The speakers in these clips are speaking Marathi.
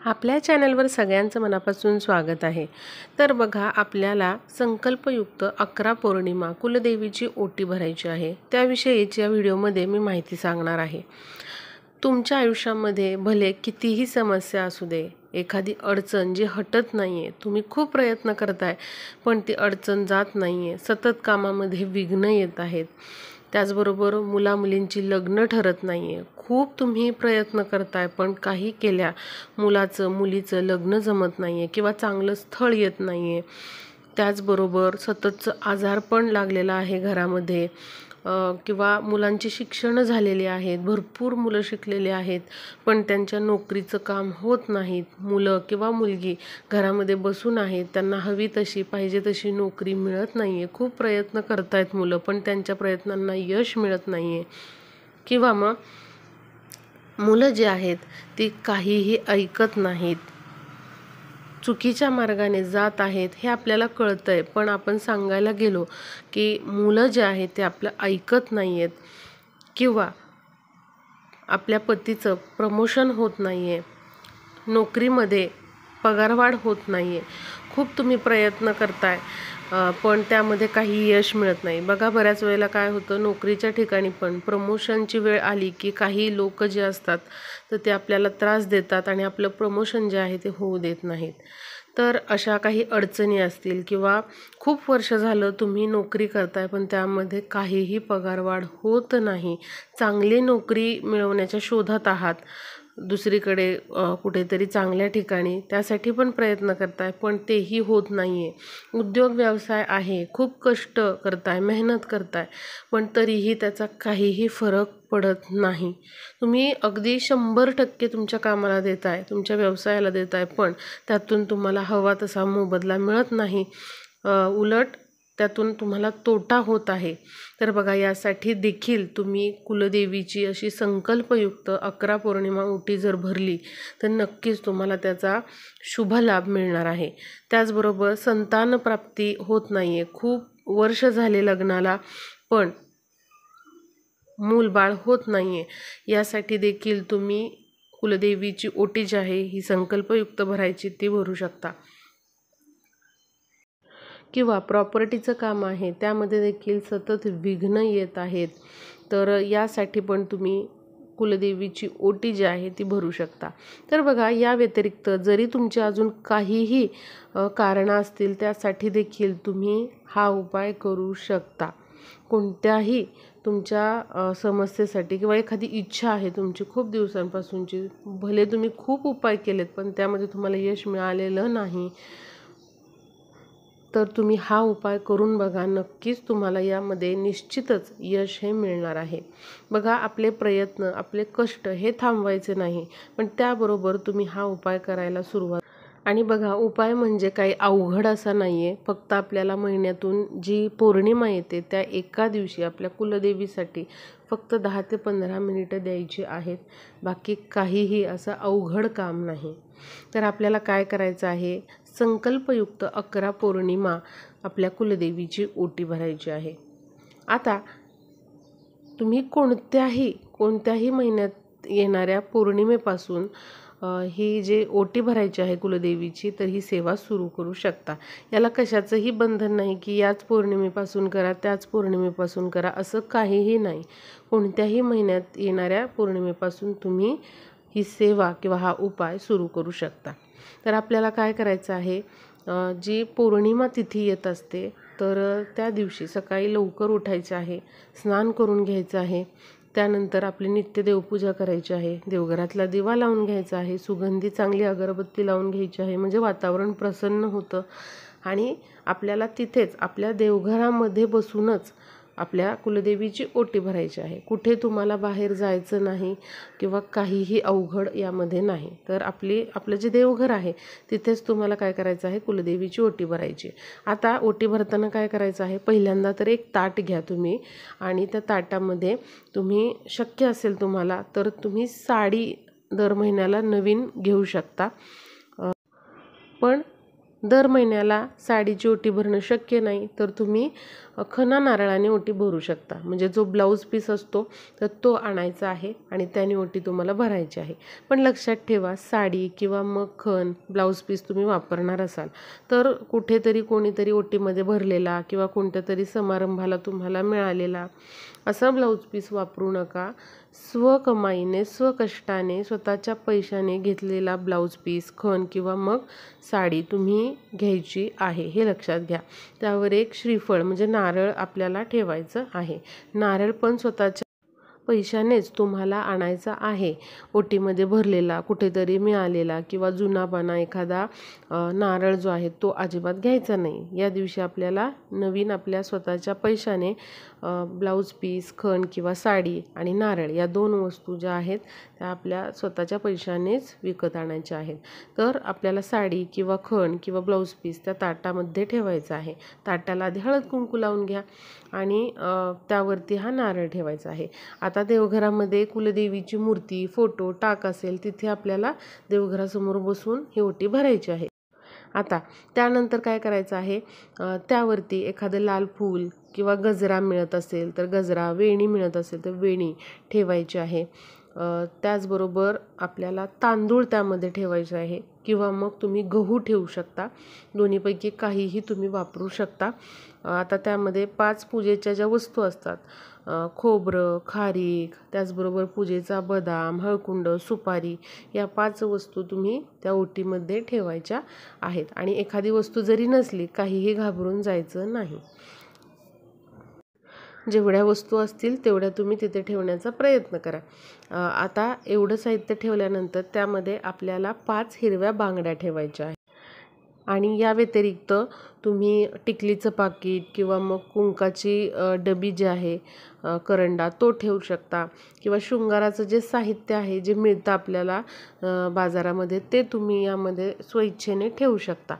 आपल्या चॅनलवर सगळ्यांचं मनापासून स्वागत आहे। तर बघा, आपल्याला संकल्पयुक्त 11 पौर्णिमा कुलदेवीची ओटी भरायची आहे। त्याविषयीच्या व्हिडिओमध्ये मी माहिती सांगणार आहे। तुमच्या आयुष्यामध्ये भले कितीही समस्या असू दे, एखादी अडचण जी हटत नाहीये, तुम्ही खूप प्रयत्न करताय पण ती अडचण जात नाहीये, सतत कामामध्ये विघ्न येत आहेत, त्याचबरोबर मुलामुलींची लग्न ठरत नाहीये, खूप तुम्ही प्रयत्न करताय पण काही केल्या मुलाचं मुलीचं लग्न जमत नाहीये किंवा चांगलं स्थळ येत नाहीये, त्याचबरोबर सततचं आजारपण लागलेलं आहे घरामध्ये, किंवा मुलांची शिक्षण झालेली आहेत, भरपूर मुलं शिकलेली आहेत पण त्यांच्या नोकरीचं काम होत नाहीत, मुलं किंवा मुलगी घरामध्ये बसून आहेत, त्यांना हवी तशी पाहिजे तशी नोकरी मिळत नाहीये, खूप प्रयत्न करतायत मुलं पण त्यांच्या प्रयत्नांना यश मिळत नाहीये, किंवा मग मुलं जे आहेत ती काहीही ऐकत नाहीत, चुकीच्या मार्गाने जात आहेत हे आपल्याला कळतंय पण आपण सांगायला गेलो की मुलं जे आहेत ते आपलं ऐकत नाहीयेत, किंवा आपल्या पतीचं प्रमोशन होत नाहीये, नोकरीमध्ये पगारवाढ होत नाहीये, खूप तुम्ही प्रयत्न करताय पण त्यामध्ये काही यश मिळत नाही। बघा, बऱ्याच वेळेला काय होतं, नोकरीच्या ठिकाणी पण प्रमोशनची वेळ आली की काही लोक जे असतात तर ते आपल्याला त्रास देतात आणि आपलं प्रमोशन जे आहे ते होऊ देत नाहीत। तर अशा काही अडचणी असतील किंवा खूप वर्ष झालं तुम्ही नोकरी करताय पण त्यामध्ये काहीही पगारवाढ होत नाही, चांगली नोकरी मिळवण्याच्या शोधात आहात, दुसरीकडे कुठेतरी चांगल्या ठिकाणी त्यासाठी पण प्रयत्न करताय पण तेही होत नाहीये, उद्योग व्यवसाय आहे, खूप कष्ट करताय, मेहनत करताय पण तरीही त्याचा काहीही फरक पडत नाही, तुम्ही अगदी 100% तुमच्या कामाला देताय, तुमच्या व्यवसायाला देताय पण त्यातून तुम्हाला हवा तसा मोबदला मिळत नाही, उलट त्यातून तुम्हाला तोटा होत आहे। तर बघा, यासाठी देखील तुम्ही कुलदेवीची अशी संकल्पयुक्त 11 पौर्णिमा ओटी जर भरली तर नक्कीच तुम्हाला त्याचा शुभ लाभ मिळणार आहे। त्याचबरोबर संतान प्राप्ती होत नाहीये, खूप वर्ष झाले लग्नाला पण मूलबाळ होत नाहीये, यासाठी देखील तुम्ही कुलदेवीची ओटी जी आहे ही संकल्पयुक्त भरायची ती भरू शकता, किंवा प्रॉपर्टीचं काम आहे त्यामध्ये देखील सतत विघ्न येत आहेत तर यासाठी पण तुम्ही कुलदेवीची ओटी जी आहे ती भरू शकता। तर बघा, या व्यतिरिक्त जरी तुमचे अजून काहीही कारणं असतील त्यासाठी देखील तुम्ही हा उपाय करू शकता। कोणत्याही तुमच्या समस्येसाठी किंवा एखादी इच्छा आहे तुमची खूप दिवसांपासूनची, भले तुम्ही खूप उपाय केलेत पण त्यामध्ये तुम्हाला यश मिळालेलं नाही, तर तुम्ही हा उपाय करून बघा, नक्कीच तुम्हाला यामध्ये निश्चितच यश हे मिळणार आहे। बघा, आपले प्रयत्न आपले कष्ट हे थांबवायचे नाही पण त्याबरोबर तुम्ही हा उपाय करायला सुरुवात, आणि बघा, उपाय म्हणजे काही अवघड असा नाहीये, फक्त आपल्याला महिन्यातून जी पौर्णिमा येते त्या एका दिवशी आपल्या कुलदेवीसाठी फक्त 10 ते 15 मिनिटं द्यायची आहेत, बाकी काहीही असं अवघड काम नाही। तर आपल्याला काय करायचं आहे, संकल्पयुक्त 11 पौर्णिमा आपल्या कुलदेवीची ओटी भरायची आहे। आता तुम्ही कोणत्याही महिन्यात येणाऱ्या पौर्णिमेपासून ही जे ओटी भरायची आहे कुलदेवीची तर ही सेवा सुरू करू शकता। याला कशाचंही बंधन नाही की याच पौर्णिमेपासून करा त्याच पौर्णिमेपासून करा, असं काहीही नाही, कोणत्याही महिन्यात येणाऱ्या पौर्णिमेपासून तुम्ही ही सेवा किंवा हा उपाय सुरू करू शकता। तर आपल्याला काय करायचं आहे, जी पौर्णिमा तिथी येत असते तर त्या दिवशी सकाळी लवकर उठायचं आहे, स्नान करून घ्यायचं आहे, त्यानंतर आपली नित्य देवपूजा करायची आहे, देवघरातला दिवा लावून घ्यायचा आहे, सुगंधी चांगली अगरबत्ती लावून घ्यायची आहे, म्हणजे वातावरण प्रसन्न होतं आणि आपल्याला तिथेच आपल्या देवघरामध्ये बसूनच आपल्या कुलदेवीची ओटी भरायची आहे, कुठे तुम्हाला बाहेर जायचं नाही किंवा काहीही अवघड यामध्ये नाही। तर आपलं जे देवघर आहे तिथेच तुम्हाला काय करायचं आहे, कुलदेवीची ओटी भरायची। आता ओटी भरताना काय करायचं आहे, पहिल्यांदा तर एक ताट घ्या तुम्ही आणि त्या ताटामध्ये तुम्ही शक्य असेल तुम्हाला तर तुम्ही साडी दर महिन्याला नवीन घेऊ शकता, पण दर महिन्याला साडीची ओटी भरणं शक्य नाही तर तुम्ही खणा नारळाने ओटी भरू शकता. म्हणजे जो ब्लाऊज पीस असतो तर तो आणायचा आहे आणि त्याने ओटी तुम्हाला भरायची आहे. पण लक्षात ठेवा, साडी किंवा मग खण ब्लाऊज पीस तुम्ही वापरणार असाल तर कुठेतरी कोणीतरी ओटीमध्ये भरलेला किंवा कोणत्या तरी समारंभाला तुम्हाला मिळालेला असा ब्लाऊज पीस वापरू नका. स्वकमाईने स्वकष्टाने स्वतःच्या पैशाने घेतलेला ब्लाऊज पीस, खण किंवा मग साडी तुम्ही घ्यायची आहे, हे लक्षात घ्या. त्यावर एक श्रीफळ म्हणजे नारळ आपल्याला ठेवायचं आहे. नारळ पण स्वतःच्या पैशानेच तुम्हाला आणायचा आहे. ओटीमध्ये भरलेला, कुठेतरी मिळालेला किंवा जुनापाना एखादा नारळ जो आहे तो अजिबात घ्यायचा नाही. या दिवशी आपल्याला नवीन आपल्या स्वतःच्या पैशाने ब्लाऊज पीस, खण किंवा साडी आणि नारळ या 2 वस्तू ज्या आहेत त्या आपल्या स्वतःच्या पैशानेच विकत आणायच्या आहेत. तर आपल्याला साडी किंवा खण किंवा ब्लाऊज पीस त्या ताटामध्ये ठेवायचं आहे. ताटाला आधी हळद कुंकू लावून घ्या आणि त्यावरती हा नारळ ठेवायचा आहे. आता देवघरामध्ये कुलदेवीची मूर्ती, फोटो, टाक असेल तिथे आपल्याला देवघरासमोर बसून ही ओटी भरायची आहे. आता त्यानंतर काय करायचं आहे, त्यावरती एखादं लाल फूल किंवा गजरा मिळत असेल तर गजरा, वेणी मिळत असेल तर वेणी ठेवायची आहे. त्याचबरोबर आपल्याला तांदूळ त्यामध्ये ठेवायचे आहे किंवा मग तुम्ही गहू ठेवू शकता. दोन्हीपैकी काहीही तुम्ही वापरू शकता. आता त्यामध्ये 5 पूजेच्या ज्या वस्तू असतात, खोबरं, खारीक, त्याचबरोबर पूजेचा बदाम, हळकुंड, सुपारी या 5 वस्तू तुम्ही त्या ओटीमध्ये ठेवायच्या आहेत. आणि एखादी वस्तू जरी नसली काहीही घाबरून जायचं नाही. जेवढ्या वस्तू असतील तेवढ्या तुम्ही तिथे ठेवण्याचा प्रयत्न करा. आता एवढं साहित्य ठेवल्यानंतर त्यामध्ये आपल्याला 5 हिरव्या बांगड्या ठेवायच्या आहेत. आणि या व्यतिरिक्त तुम्ही टिकलीचं पाकीट किंवा मग कुंकाची डबी जी आहे, करंडा तो ठेवू शकता किंवा शृंगाराचं जे साहित्य आहे जे मिळतं आपल्याला बाजारामध्ये ते तुम्ही यामध्ये स्वइच्छेने ठेवू शकता.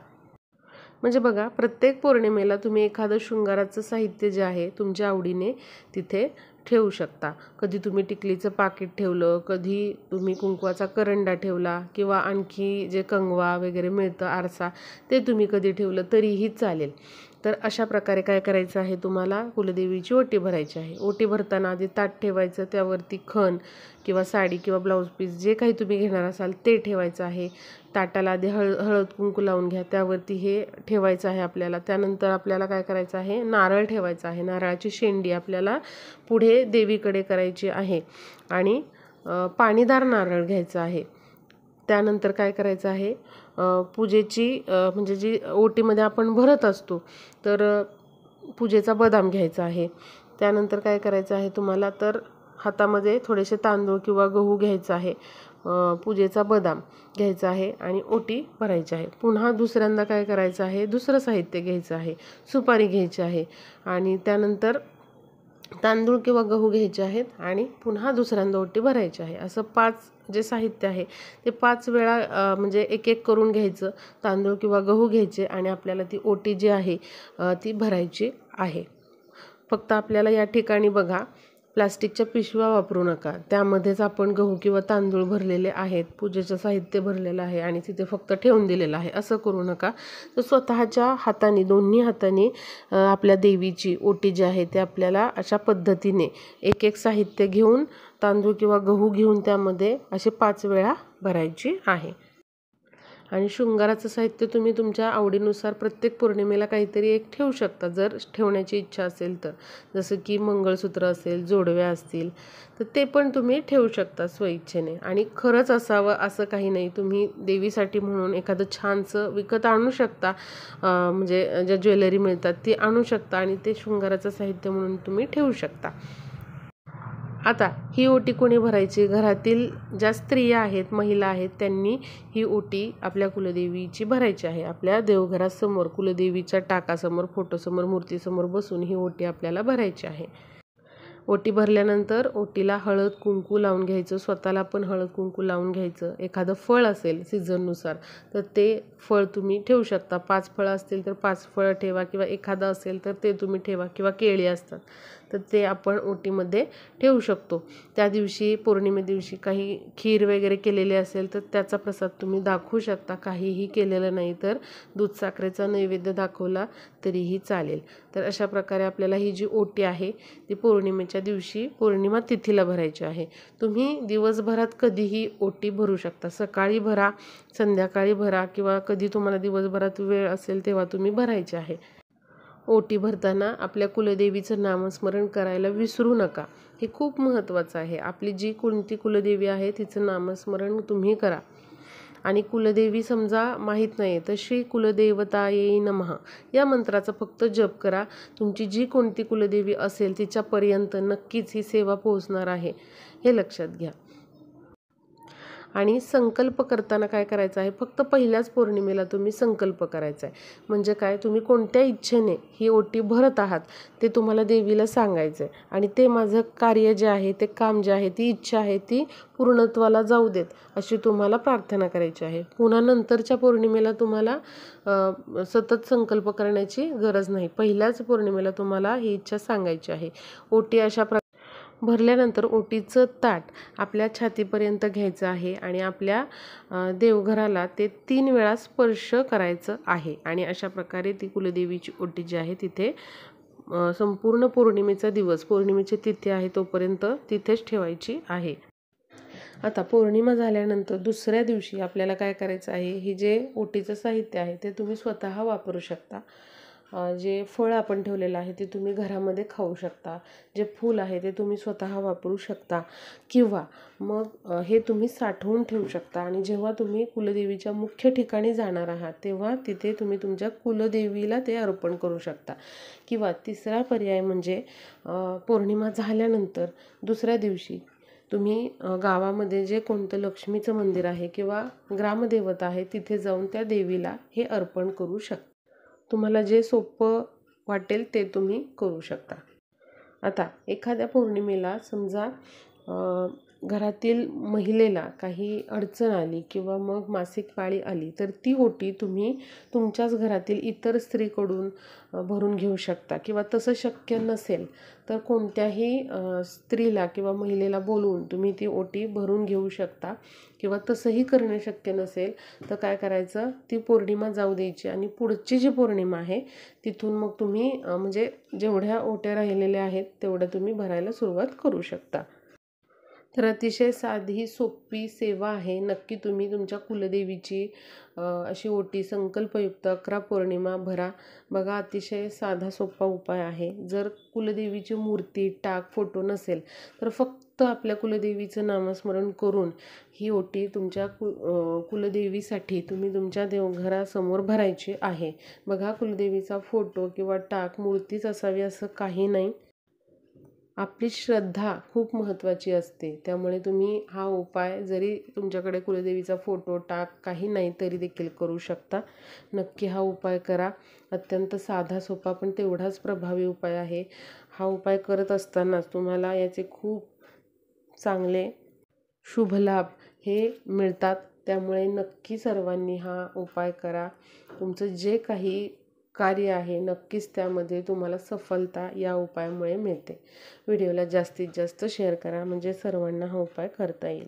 म्हणजे बघा, प्रत्येक पौर्णिमेला तुम्ही एखादं शृंगाराचं साहित्य जे आहे तुमच्या आवडीने तिथे ठेवू शकता. कधी तुम्ही टिकलीचं पाकीट ठेवलं, कधी तुम्ही कुंकवाचा करंडा ठेवला किंवा आणखी जे कंगवा वगैरे मिळतं, आरसा, ते तुम्ही कधी ठेवलं तरीही चालेल. तर अशा प्रकारे काय करायचं आहे, तुम्हाला कुलदेवीची ओटी भरायची आहे. ओटी भरताना आधी ताट ठेवायचं, त्यावरती खण किंवा साडी किंवा ब्लाऊज पीस जे काही तुम्ही घेणार असाल ते ठेवायचं आहे. ताटाला आधी हळद कुंकू लावून घ्या, त्यावरती हे ठेवायचं आहे आपल्याला. त्यानंतर आपल्याला काय करायचं आहे, नारळ ठेवायचा आहे. नारळाची शेंडी आपल्याला पुढे देवीकडे करायची आहे आणि पाणीदार नारळ घ्यायचा आहे. त्यानंतर काय करायचं आहे, पूजेची म्हणजे जी ओटीमध्ये आपण भरत असतो तर पूजेचा बदाम घ्यायचा आहे. त्यानंतर काय करायचं आहे तुम्हाला, तर हातामध्ये थोडेसे तांदूळ किंवा गहू घ्यायचा आहे, पूजेचा बदाम घ्यायचा आहे आणि ओटी भरायची आहे. पुन्हा दुसऱ्यांदा काय करायचं आहे, दुसरं साहित्य घ्यायचं आहे, सुपारी घ्यायची आहे आणि त्यानंतर तांदूळ किंवा गहू घ्यायचे आहेत आणि पुन्हा दुसऱ्यांदा ओटी भरायची आहे. असं 5 जे साहित्य आहे ते 5 वेळा म्हणजे एक एक करून घ्यायचं. तांदूळ किंवा गहू घ्यायचे आणि आपल्याला ती ओटी जी आहे ती भरायची आहे. फक्त आपल्याला या ठिकाणी बघा, प्लास्टिकच्या पिशव्या वापरू नका. त्यामध्येच आपण गहू किंवा तांदूळ भरलेले आहेत, पूजेचं साहित्य भरलेलं आहे आणि तिथे फक्त ठेवून दिलेलं आहे, असं करू नका. तर स्वतःच्या हाताने, दोन्ही हाताने आपल्या देवीची ओटी जी आहे ते आपल्याला अशा पद्धतीने एक एक साहित्य घेऊन, तांदूळ किंवा गहू घेऊन त्यामध्ये असे 5 वेळा भरायची आहे. आणि शृंगाराचं साहित्य तुम्ही तुमच्या आवडीनुसार प्रत्येक पौर्णिमेला काहीतरी एक ठेवू शकता, जर ठेवण्याची इच्छा असेल तर. जसं की मंगळसूत्र असेल, जोडव्या असतील तर ते पण तुम्ही ठेवू शकता स्वइच्छेने. आणि खरंच असावं असं काही नाही, तुम्ही देवीसाठी म्हणून एखादं छानसं विकत आणू शकता, म्हणजे ज्या ज्वेलरी मिळतात ती आणू शकता आणि ते शृंगाराचं साहित्य म्हणून तुम्ही ठेवू शकता. आता ही ओटी कोणी भरायची, घरातील ज्या स्त्रिया आहेत, महिला आहेत, त्यांनी ही ओटी आपल्या कुलदेवीची भरायची आहे. आपल्या देवघरासमोर, कुलदेवीच्या टाकासमोर, फोटोसमोर, मूर्तीसमोर बसून ही ओटी आपल्याला भरायची आहे. ओटी भरल्यानंतर ओटीला हळद कुंकू लावून घ्यायचं, स्वतःला पण हळद कुंकू लावून घ्यायचं. एखादं फळ असेल सीझननुसार तर ते फळ तुम्ही ठेवू शकता. 5 फळं असतील तर 5 फळं ठेवा किंवा एखादं असेल तर ते तुम्ही ठेवा किंवा केळी असतात तर ते आपण ओटीमध्ये ठेवू शकतो। त्या दिवशी पौर्णिमे दिवशी काही खीर वगैरे केलेली असेल तर त्याचा प्रसाद तुम्ही दाखवू शकता। काहीही केलेलं नाही तर दूध साखरेचा नैवेद्य दाखवला तरीही चालेल। तर अशा प्रकारे आपल्याला ही जी ओटी आहे ती पौर्णिमेच्या दिवशी पौर्णिमा तिथीला भरायची आहे। तुम्ही दिवसभरात कधीही ओटी भरू शकता, सकाळी भरा, संध्याकाळी भरा किंवा कधी तुम्हाला दिवसभरात वेळ असेल तेव्हा तुम्ही भरायचे आहे। ओटी भरताना आपल्या कुलदेवीचं नामस्मरण करायला विसरू नका, हे खूप महत्त्वाचं आहे। आपली जी कोणती कुलदेवी आहे तिचं नामस्मरण तुम्ही करा। आणि कुलदेवी समजा माहीत नाही तर श्री कुलदेवतायै नमः या मंत्राचा फक्त जप करा। तुमची जी कोणती कुलदेवी असेल तिच्यापर्यंत नक्कीच ही सेवा पोहोचणार आहे, हे लक्षात घ्या। आणि संकल्प करताना काय करायचं आहे, फक्त पहिल्याच पौर्णिमेला तुम्ही संकल्प करायचा आहे। म्हणजे काय, तुम्ही कोणत्या इच्छेने ही ओटी भरत आहात ते तुम्हाला देवीला सांगायचं आहे आणि ते माझं कार्य जे आहे, ते काम जे आहे, ती इच्छा आहे ती पूर्णत्वाला जाऊ देत अशी तुम्हाला प्रार्थना करायची आहे। पुन्हा नंतरच्या पौर्णिमेला तुम्हाला सतत संकल्प करण्याची गरज नाही, पहिल्याच पौर्णिमेला तुम्हाला ही इच्छा सांगायची आहे। ओटी अशा भरल्यानंतर ओटीचं ताट आपल्या छातीपर्यंत घ्यायचं आहे आणि आपल्या देवघराला ते 3 वेळा स्पर्श करायचं आहे आणि अशा प्रकारे ती कुलदेवीची ओटी जी आहे तिथे संपूर्ण पौर्णिमेचा दिवस, पौर्णिमेची तिथी आहे तोपर्यंत तिथेच ठेवायची आहे। आता पौर्णिमा झाल्यानंतर दुसऱ्या दिवशी आपल्याला काय करायचं आहे, हे जे ओटीचं साहित्य आहे ते तुम्ही स्वतः वापरू शकता। जे फळ आपण ठेवलेलं आहे ते तुम्ही घरामध्ये खाऊ शकता, जे फूल आहे ते तुम्ही स्वतः वापरू शकता किंवा मग हे तुम्ही साठवून ठेवू शकता आणि जेव्हा तुम्ही कुलदेवीच्या मुख्य ठिकाणी जाणार आहात तेव्हा तिथे तुम्ही तुमच्या कुलदेवीला ते अर्पण करू शकता। किंवा तिसरा पर्याय म्हणजे पौर्णिमा झाल्यानंतर दुसऱ्या दिवशी तुम्ही गावामध्ये जे कोणतं लक्ष्मीचं मंदिर आहे किंवा ग्रामदेवता आहे तिथे जाऊन त्या देवीला हे अर्पण करू शकता। तुम्हाला जे सोपं वाटेल ते तुम्ही करू शकता। आता एखाद्या पौर्णिमेला समजा घरातील महिलेला काही अडचण आली किंवा मग मासिक पाळी आली तर ती ओटी तुम्ही तुमच्याच घरातील इतर स्त्रीकडून भरून घेऊ शकता किंवा तसं शक्य नसेल तर कोणत्याही स्त्रीला किंवा महिलेला बोलवून तुम्ही ती ओटी भरून घेऊ शकता। किंवा तसंही करणं शक्य नसेल तर काय करायचं, ती पौर्णिमा जाऊ द्यायची आणि पुढची जी पौर्णिमा आहे तिथून मग तुम्ही म्हणजे जेवढ्या ओट्या राहिलेल्या आहेत तेवढ्या तुम्ही भरायला सुरुवात करू शकता। तर अतिशय साधी सोपी सेवा आहे, नक्की तुम्ही तुमच्या कुलदेवीची अशी ओटी संकल्पयुक्त 11 पौर्णिमा भरा। बघा, अतिशय साधा सोपा उपाय आहे। जर कुलदेवीची मूर्ती, टाक, फोटो नसेल तर फक्त आपल्या कुलदेवीचं नामस्मरण करून ही ओटी तुमच्या कुलदेवीसाठी तुम्ही तुमच्या देवघरासमोर भरायची आहे। बघा, कुलदेवीचा फोटो किंवा टाक, मूर्तीच असावी असं काही नाही, आपली श्रद्धा खूप महत्त्वाची असते। त्यामुळे तुम्ही हा उपाय जरी तुमच्याकडे कुलदेवीचा फोटो, टाक काही नाही तरी देखील करू शकता। नक्की हा उपाय करा, अत्यंत साधा सोपा पण तेवढाच प्रभावी उपाय आहे। हा उपाय करत असतानाच तुम्हाला याचे खूप चांगले शुभ लाभ हे मिळतात, त्यामुळे नक्की सर्वांनी हा उपाय करा। तुमचं जे काही कार्य आहे नक्कीच त्यामध्ये तुम्हाला सफलता या उपायामुळे मिळते। व्हिडिओला जास्तीत जास्त शेअर करा म्हणजे सर्वांना हा उपाय करता येईल।